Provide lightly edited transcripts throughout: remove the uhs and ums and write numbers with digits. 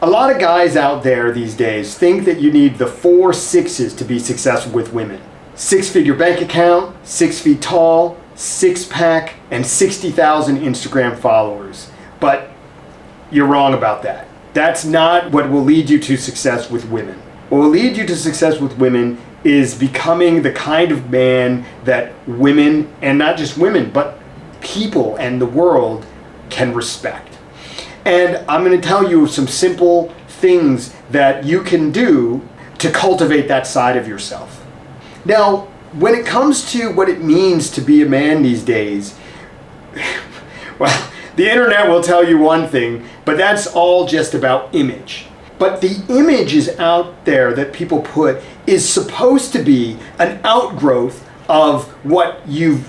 A lot of guys out there these days think that you need the 4 sixes to be successful with women. 6-figure bank account, 6 feet tall, 6-pack, and 60,000 Instagram followers. But you're wrong about that. That's not what will lead you to success with women. What will lead you to success with women is becoming the kind of man that women, and not just women, but people and the world can respect. And I'm going to tell you some simple things that you can do to cultivate that side of yourself. Now, when it comes to what it means to be a man these days, well, the internet will tell you one thing, but that's all just about image. But the image is out there that people put is supposed to be an outgrowth of what you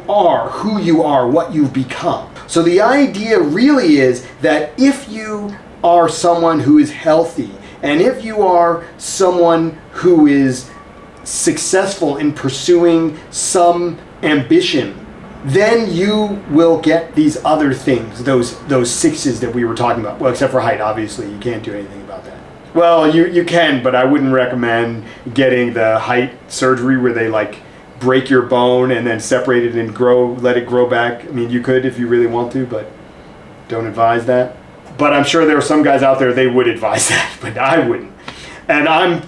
are, who you are, what you've become. So the idea really is that if you are someone who is healthy, and if you are someone who is successful in pursuing some ambition, then you will get these other things, those sixes that we were talking about. Well, except for height, obviously, you can't do anything about that. Well, you can, but I wouldn't recommend getting the height surgery where they like break your bone and then separate it and let it grow back. I mean, you could if you really want to, but don't advise that. But I'm sure there are some guys out there, they would advise that, but I wouldn't. And I'm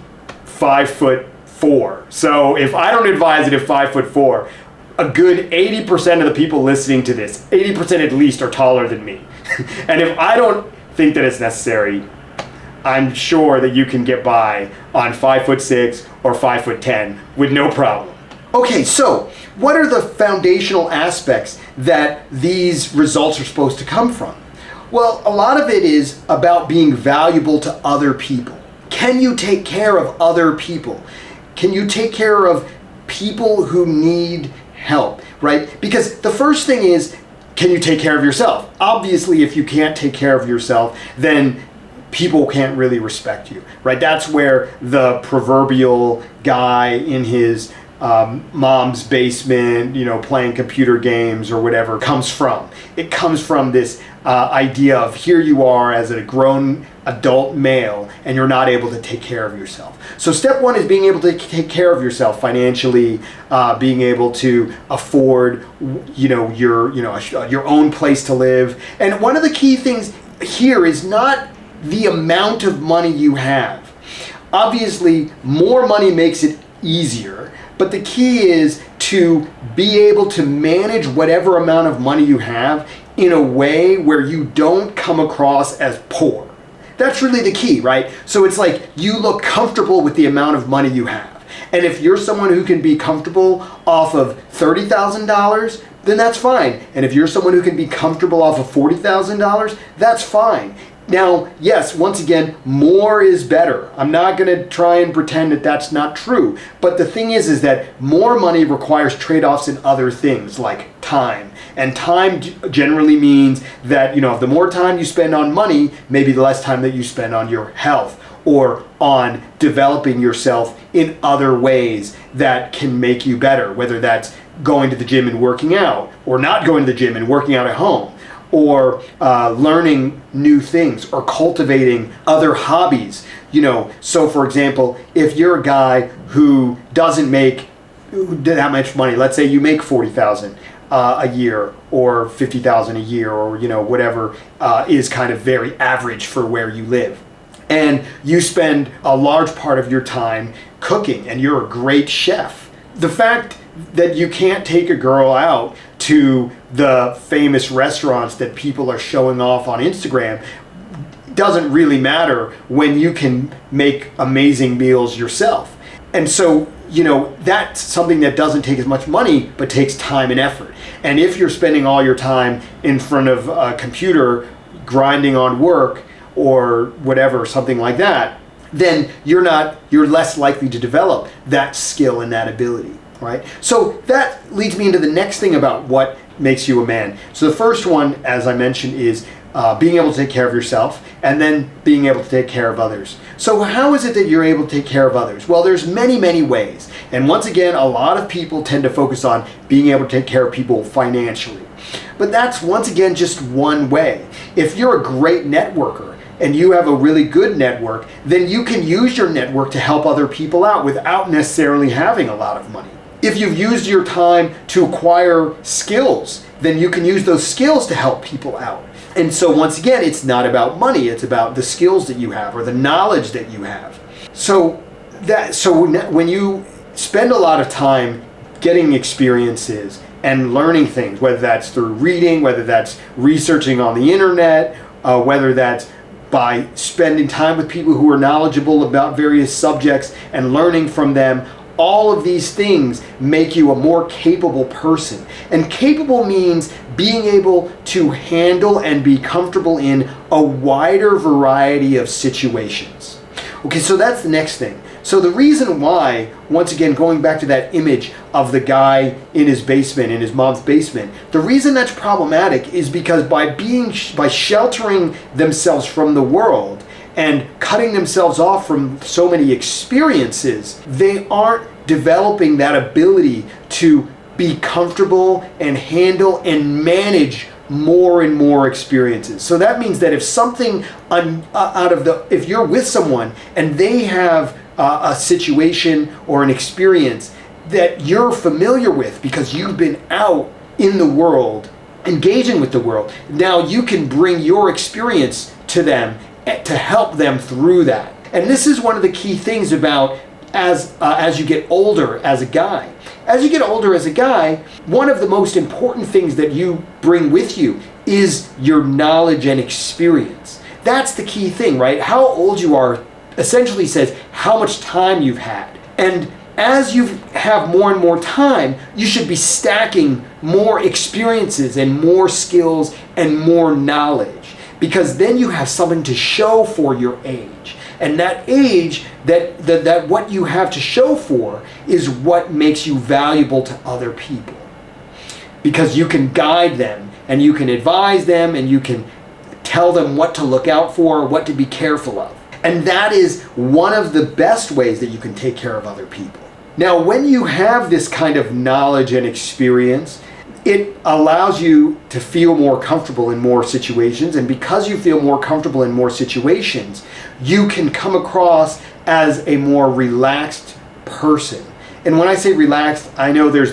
5'4". So if I don't advise it at 5'4", a good 80% of the people listening to this, 80% at least, are taller than me. And if I don't think that it's necessary, I'm sure that you can get by on 5'6" or 5'10" with no problem. Okay, so what are the foundational aspects that these results are supposed to come from? Well, a lot of it is about being valuable to other people. Can you take care of other people? Can you take care of people who need help, right? Because the first thing is, can you take care of yourself? Obviously, if you can't take care of yourself, then people can't really respect you, right? That's where the proverbial guy in his mom's basement, playing computer games or whatever comes from. It comes from this idea of here you are as a grown adult male and you're not able to take care of yourself. So step one is being able to take care of yourself financially, being able to afford, your own place to live. And one of the key things here is not the amount of money you have. Obviously, more money makes it easier. But the key is to be able to manage whatever amount of money you have in a way where you don't come across as poor. That's really the key, right? So it's like you look comfortable with the amount of money you have. And if you're someone who can be comfortable off of $30,000, then that's fine. And if you're someone who can be comfortable off of $40,000, that's fine. Now, yes, once again, more is better. I'm not going to try and pretend that that's not true. But the thing is that more money requires trade-offs in other things like time. And time generally means that, the more time you spend on money, maybe the less time that you spend on your health or on developing yourself in other ways that can make you better, whether that's going to the gym and working out or not going to the gym and working out at home, or learning new things, or cultivating other hobbies. So for example, if you're a guy who doesn't make that much money, let's say you make $40,000 a year or $50,000 a year, or whatever is kind of very average for where you live, and you spend a large part of your time cooking, and you're a great chef. The fact that you can't take a girl out to the famous restaurants that people are showing off on Instagram doesn't really matter when you can make amazing meals yourself. And so, that's something that doesn't take as much money, but takes time and effort. And if you're spending all your time in front of a computer grinding on work or whatever, something like that, then you're less likely to develop that skill and that ability. Right? So that leads me into the next thing about what makes you a man. So the first one, as I mentioned, is being able to take care of yourself, and then being able to take care of others. So how is it that you're able to take care of others? Well, there's many, many ways. And once again, a lot of people tend to focus on being able to take care of people financially. But that's, once again, just one way. If you're a great networker, and you have a really good network, then you can use your network to help other people out without necessarily having a lot of money. If you've used your time to acquire skills, then you can use those skills to help people out. And so once again, it's not about money, it's about the skills that you have or the knowledge that you have. So when you spend a lot of time getting experiences and learning things, whether that's through reading, whether that's researching on the internet, whether that's by spending time with people who are knowledgeable about various subjects and learning from them, all of these things make you a more capable person. And capable means being able to handle and be comfortable in a wider variety of situations. Okay, so that's the next thing. So the reason why, once again, going back to that image of the guy in his basement, in his mom's basement, the reason that's problematic is because by sheltering themselves from the world and cutting themselves off from so many experiences, they aren't developing that ability to be comfortable and handle and manage more and more experiences. So that means that if something if you're with someone and they have a situation or an experience that you're familiar with because you've been out in the world, engaging with the world, now you can bring your experience to them to help them through that. And this is one of the key things about as you get older as a guy. As you get older as a guy, one of the most important things that you bring with you is your knowledge and experience. That's the key thing, right? How old you are essentially says how much time you've had. And as you have more and more time, you should be stacking more experiences and more skills and more knowledge, because then you have something to show for your age. And that age, that what you have to show for is what makes you valuable to other people. Because you can guide them and you can advise them and you can tell them what to look out for, what to be careful of. And that is one of the best ways that you can take care of other people. Now, when you have this kind of knowledge and experience, it allows you to feel more comfortable in more situations. And because you feel more comfortable in more situations, you can come across as a more relaxed person. And when I say relaxed, I know there's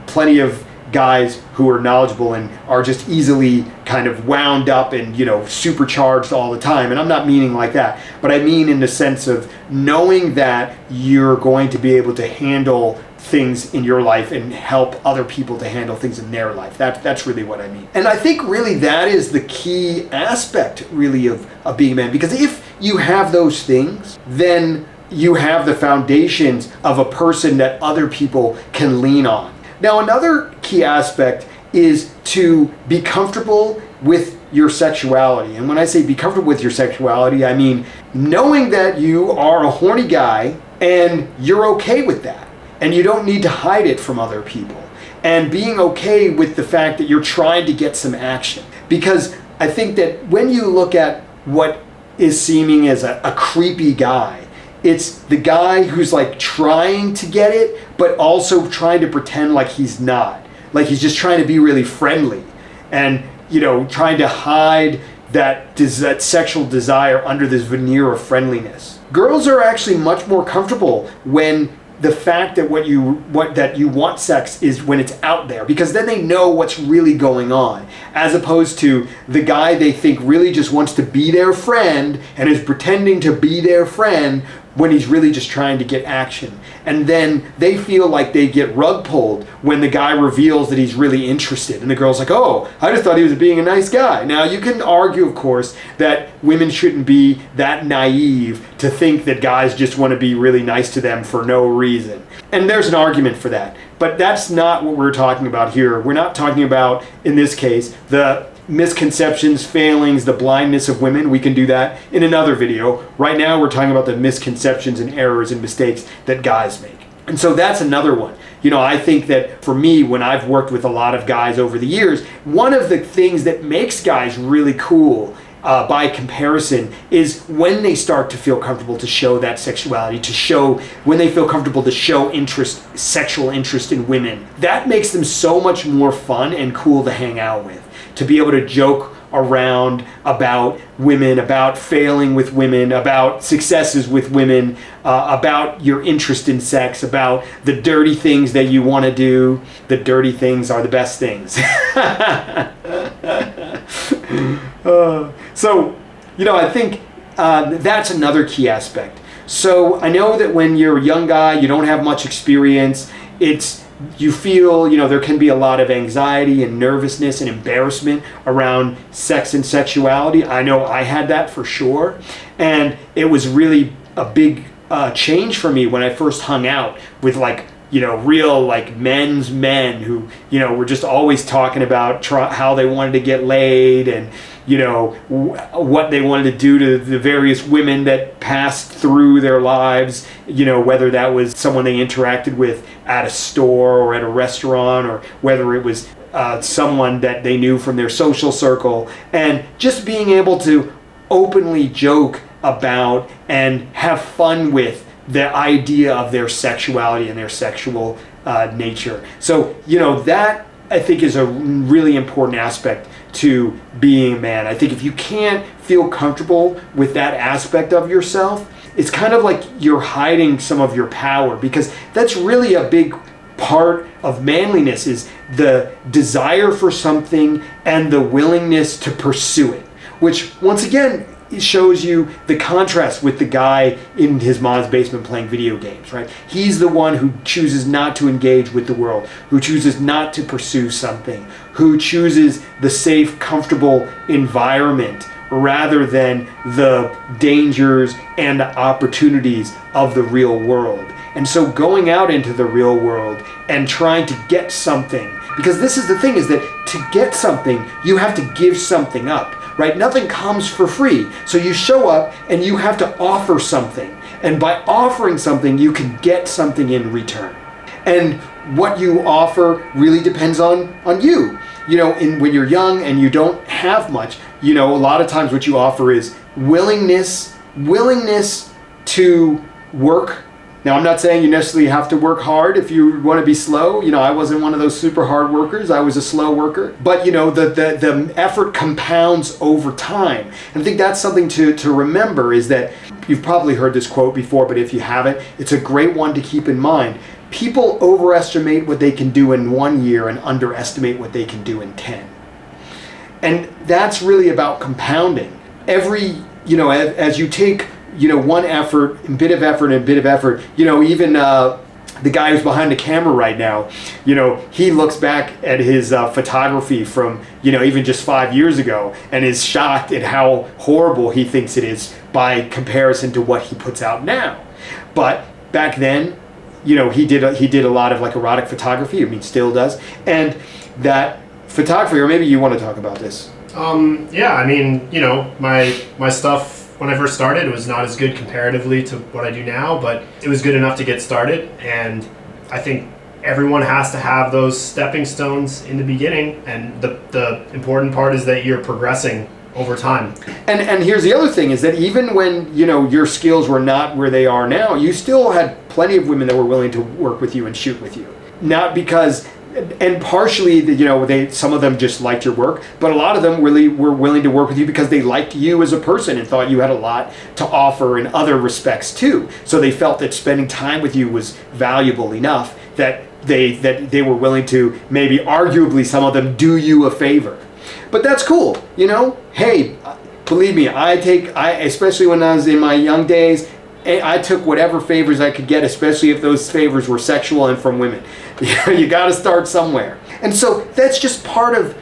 plenty of guys who are knowledgeable and are just easily kind of wound up and supercharged all the time, and I'm not meaning like that, but I mean in the sense of knowing that you're going to be able to handle things in your life and help other people to handle things in their life. That's really what I mean. And I think really that is the key aspect really of being a man, because if you have those things, then you have the foundations of a person that other people can lean on. Now, another key aspect is to be comfortable with your sexuality. And when I say be comfortable with your sexuality, I mean knowing that you are a horny guy and you're okay with that. And you don't need to hide it from other people. And being okay with the fact that you're trying to get some action. Because I think that when you look at what is seeming as a creepy guy, it's the guy who's like trying to get it, but also trying to pretend like he's not. Like he's just trying to be really friendly and, trying to hide that sexual desire under this veneer of friendliness. Girls are actually much more comfortable when the fact that that you want sex is when it's out there, because then they know what's really going on, as opposed to the guy they think really just wants to be their friend and is pretending to be their friend when he's really just trying to get action. And then they feel like they get rug pulled when the guy reveals that he's really interested. And the girl's like, oh, I just thought he was being a nice guy. Now, you can argue, of course, that women shouldn't be that naive to think that guys just want to be really nice to them for no reason. And there's an argument for that. But that's not what we're talking about here. We're not talking about, in this case, the misconceptions, failings, the blindness of women. We can do that in another video. Right now we're talking about the misconceptions and errors and mistakes that guys make. And so that's another one. I think that for me, when I've worked with a lot of guys over the years, one of the things that makes guys really cool by comparison is when they start to feel comfortable to show that sexuality, when they feel comfortable to show sexual interest in women. That makes them so much more fun and cool to hang out with. To be able to joke around about women, about failing with women, about successes with women, about your interest in sex, about the dirty things that you want to do. The dirty things are the best things. So, I think that's another key aspect. So I know that when you're a young guy, you don't have much experience, you feel, there can be a lot of anxiety and nervousness and embarrassment around sex and sexuality. I know I had that for sure. And it was really a big change for me when I first hung out with real men's men who, were just always talking about how they wanted to get laid and, what they wanted to do to the various women that passed through their lives, whether that was someone they interacted with at a store or at a restaurant, or whether it was someone that they knew from their social circle, and just being able to openly joke about and have fun with the idea of their sexuality and their sexual nature. So, that I think is a really important aspect to being a man. I think if you can't feel comfortable with that aspect of yourself, it's kind of like you're hiding some of your power, because that's really a big part of manliness, is the desire for something and the willingness to pursue it, which once again shows you the contrast with the guy in his mom's basement playing video games, right? He's the one who chooses not to engage with the world, who chooses not to pursue something, who chooses the safe, comfortable environment rather than the dangers and opportunities of the real world. And so going out into the real world and trying to get something, because this is the thing, is that to get something, you have to give something up. Right? Nothing comes for free. So you show up and you have to offer something. And by offering something, you can get something in return. And what you offer really depends on you. When you're young and you don't have much, a lot of times what you offer is willingness to work. Now, I'm not saying you necessarily have to work hard if you want to be slow. I wasn't one of those super hard workers. I was a slow worker. But, the effort compounds over time. And I think that's something to remember, is that you've probably heard this quote before, but if you haven't, it's a great one to keep in mind. People overestimate what they can do in 1 year and underestimate what they can do in 10. And that's really about compounding. As you take one effort, a bit of effort, and a bit of effort, even the guy who's behind the camera right now, he looks back at his photography from, even just 5 years ago, and is shocked at how horrible he thinks it is by comparison to what he puts out now. But back then, he did a lot of erotic photography. Still does. And that photography, or maybe you want to talk about this. My stuff, when I first started, it was not as good comparatively to what I do now, but it was good enough to get started. And I think everyone has to have those stepping stones in the beginning. And the important part is that you're progressing over time. And here's the other thing, is that even when, your skills were not where they are now, you still had plenty of women that were willing to work with you and shoot with you. Not because... And partially, some of them just liked your work, but a lot of them really were willing to work with you because they liked you as a person and thought you had a lot to offer in other respects too. So they felt that spending time with you was valuable enough that they were willing to, maybe arguably some of them, do you a favor. But that's cool, Hey, believe me, especially when I was in my young days, I took whatever favors I could get, especially if those favors were sexual and from women. You got to start somewhere, and so that's just part of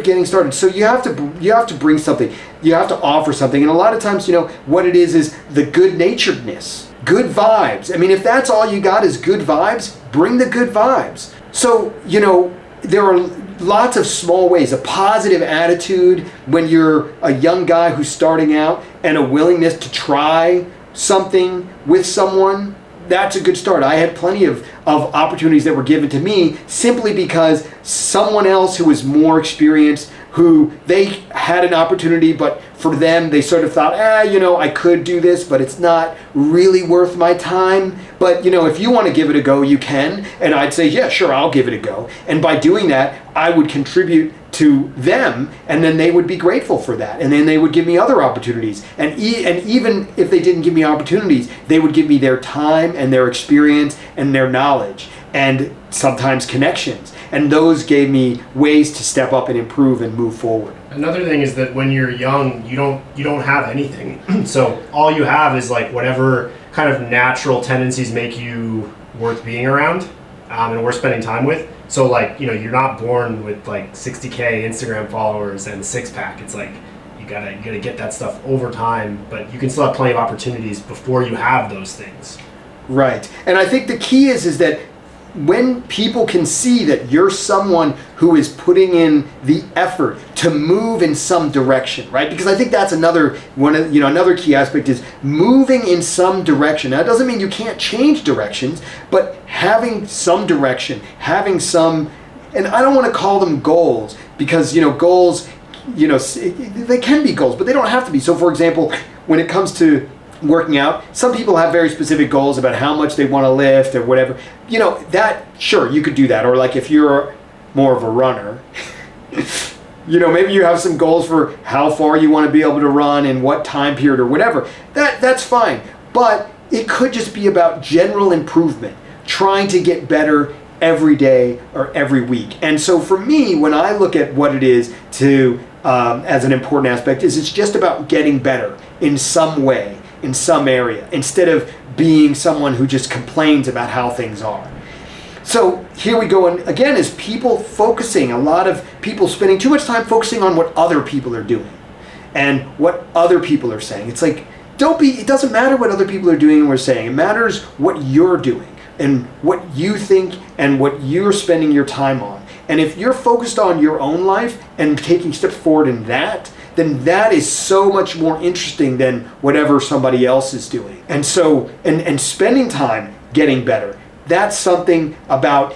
getting started. So you have to bring something, you have to offer something, and a lot of times, what it is the good-naturedness, good vibes. If that's all you got is good vibes, bring the good vibes. So there are lots of small ways, a positive attitude when you're a young guy who's starting out, and a willingness to try something with someone. That's a good start. I had plenty of opportunities that were given to me simply because someone else who was more experienced, who they had an opportunity, but for them, they sort of thought, I could do this, but it's not really worth my time. But, if you want to give it a go, you can. And I'd say, yeah, sure, I'll give it a go. And by doing that, I would contribute to them, and then they would be grateful for that. And then they would give me other opportunities. And even if they didn't give me opportunities, they would give me their time and their experience and their knowledge and sometimes connections. And those gave me ways to step up and improve and move forward. Another thing is that when you're young, you don't have anything. So all you have is like whatever kind of natural tendencies make you worth being around, and worth spending time with. So like, you're not born with like 60K Instagram followers and a six-pack. It's like you gotta get that stuff over time, but you can still have plenty of opportunities before you have those things. Right. And I think the key is that when people can see that you're someone who is putting in the effort to move in some direction, right? Because I think that's another key aspect is moving in some direction. Now, it doesn't mean you can't change directions, but having some direction, having some, and I don't want to call them goals because, goals, they can be goals, but they don't have to be. So, for example, when it comes to working out, some people have very specific goals about how much they want to lift or whatever. That, sure, you could do that. Or like if you're more of a runner, maybe you have some goals for how far you want to be able to run in what time period or whatever. That's fine. But it could just be about general improvement, trying to get better every day or every week. And so for me, when I look at what it is to, as an important aspect, is it's just about getting better in some way, in some area, instead of being someone who just complains about how things are. So here we go, and again, is people focusing, a lot of people spending too much time focusing on what other people are doing and what other people are saying. It's like, it doesn't matter what other people are doing or saying. It matters what you're doing and what you think and what you're spending your time on. And if you're focused on your own life and taking steps forward in that, then that is so much more interesting than whatever somebody else is doing. And so, and spending time getting better, that's something about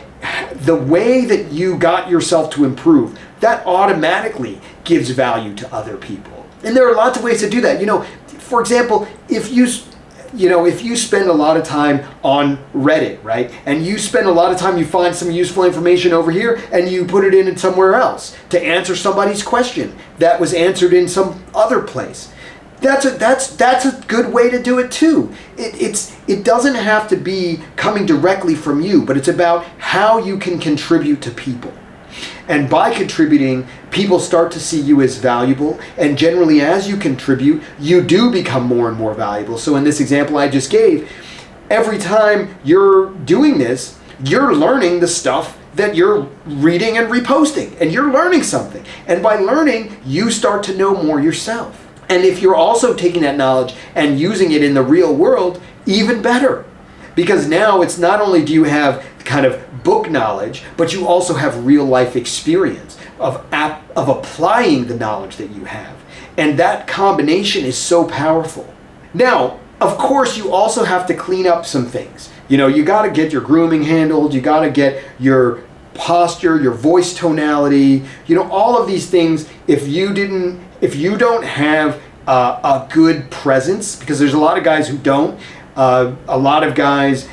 the way that you got yourself to improve. That automatically gives value to other people. And there are lots of ways to do that. For example, if you spend a lot of time on Reddit, right? And you spend a lot of time, you find some useful information over here and you put it in somewhere else to answer somebody's question that was answered in some other place. That's a good way to do it too. It doesn't have to be coming directly from you, but it's about how you can contribute to people. And by contributing, people start to see you as valuable. And generally, as you contribute, you do become more and more valuable. So in this example I just gave, every time you're doing this, you're learning the stuff that you're reading and reposting. And you're learning something. And by learning, you start to know more yourself. And if you're also taking that knowledge and using it in the real world, even better. Because now it's not only do you have kind of book knowledge, but you also have real life experience of applying the knowledge that you have. And that combination is so powerful. Now, of course, you also have to clean up some things. You got to get your grooming handled, you got to get your posture, your voice tonality, all of these things. If you don't have a good presence, because there's a lot of guys who don't, a lot of guys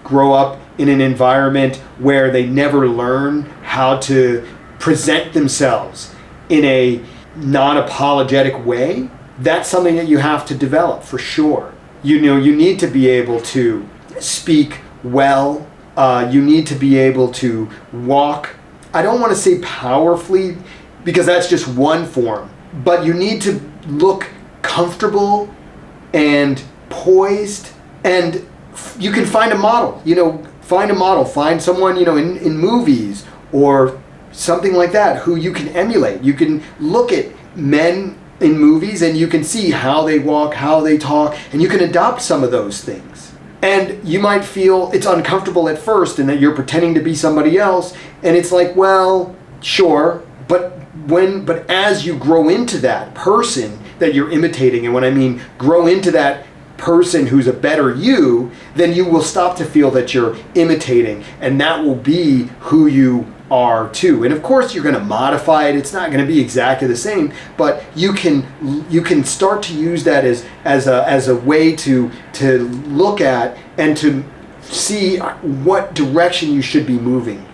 grow up in an environment where they never learn how to present themselves in a non-apologetic way. That's something that you have to develop for sure. You need to be able to speak well. You need to be able to walk, I don't want to say powerfully, because that's just one form, but you need to look comfortable and poised, and you can find a model, find someone, in movies or something like that who you can emulate. You can look at men in movies and you can see how they walk, how they talk, and you can adopt some of those things. And you might feel it's uncomfortable at first and that you're pretending to be somebody else, and it's like, well, sure, but as you grow into that person that you're imitating, and when I mean grow into that person who's a better you, then you will stop to feel that you're imitating, and that will be who you are too. And of course you're going to modify it. It's not going to be exactly the same, but you can start to use that as a way to look at and to see what direction you should be moving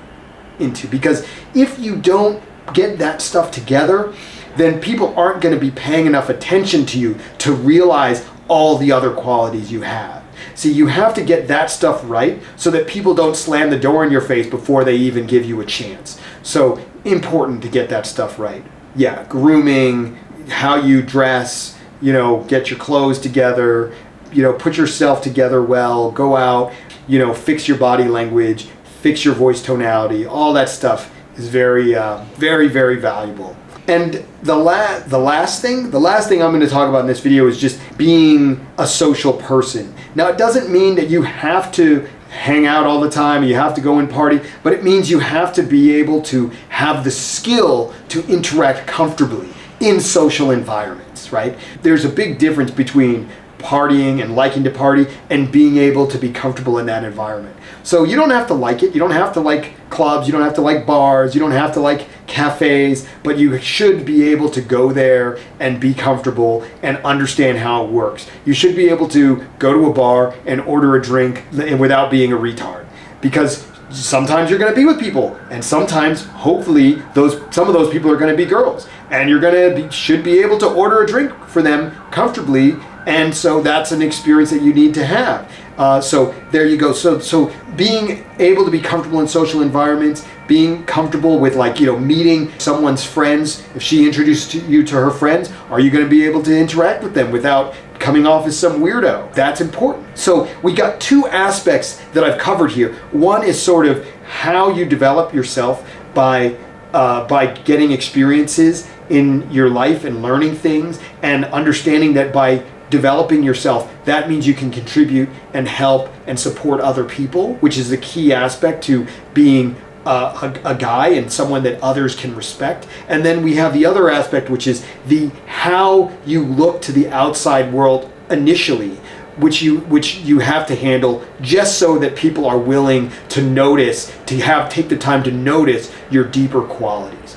into. Because if you don't get that stuff together, then people aren't going to be paying enough attention to you to realize all the other qualities you have. See, you have to get that stuff right so that people don't slam the door in your face before they even give you a chance. So important to get that stuff right. Yeah, grooming, how you dress, get your clothes together, put yourself together well, go out, fix your body language, fix your voice tonality. All that stuff is very, very valuable. And the last thing I'm going to talk about in this video is just being a social person. Now, it doesn't mean that you have to hang out all the time, you have to go and party, but it means you have to be able to have the skill to interact comfortably in social environments, right? There's a big difference between partying and liking to party and being able to be comfortable in that environment. So you don't have to like it. You don't have to like clubs. You don't have to like bars. You don't have to like cafes, but you should be able to go there and be comfortable and understand how it works. You should be able to go to a bar and order a drink without being a retard, because sometimes you're going to be with people, and sometimes, hopefully, some of those people are going to be girls, and you're should be able to order a drink for them comfortably. And so that's an experience that you need to have. So there you go. So being able to be comfortable in social environments, being comfortable with meeting someone's friends. If she introduced you to her friends, are you going to be able to interact with them without coming off as some weirdo? That's important. So we got two aspects that I've covered here. One is sort of how you develop yourself by getting experiences in your life and learning things, and understanding that by developing yourself, that means you can contribute and help and support other people, which is the key aspect to being a guy and someone that others can respect. And then we have the other aspect, which is how you look to the outside world initially, which you have to handle just so that people are willing to notice, take the time to notice your deeper qualities.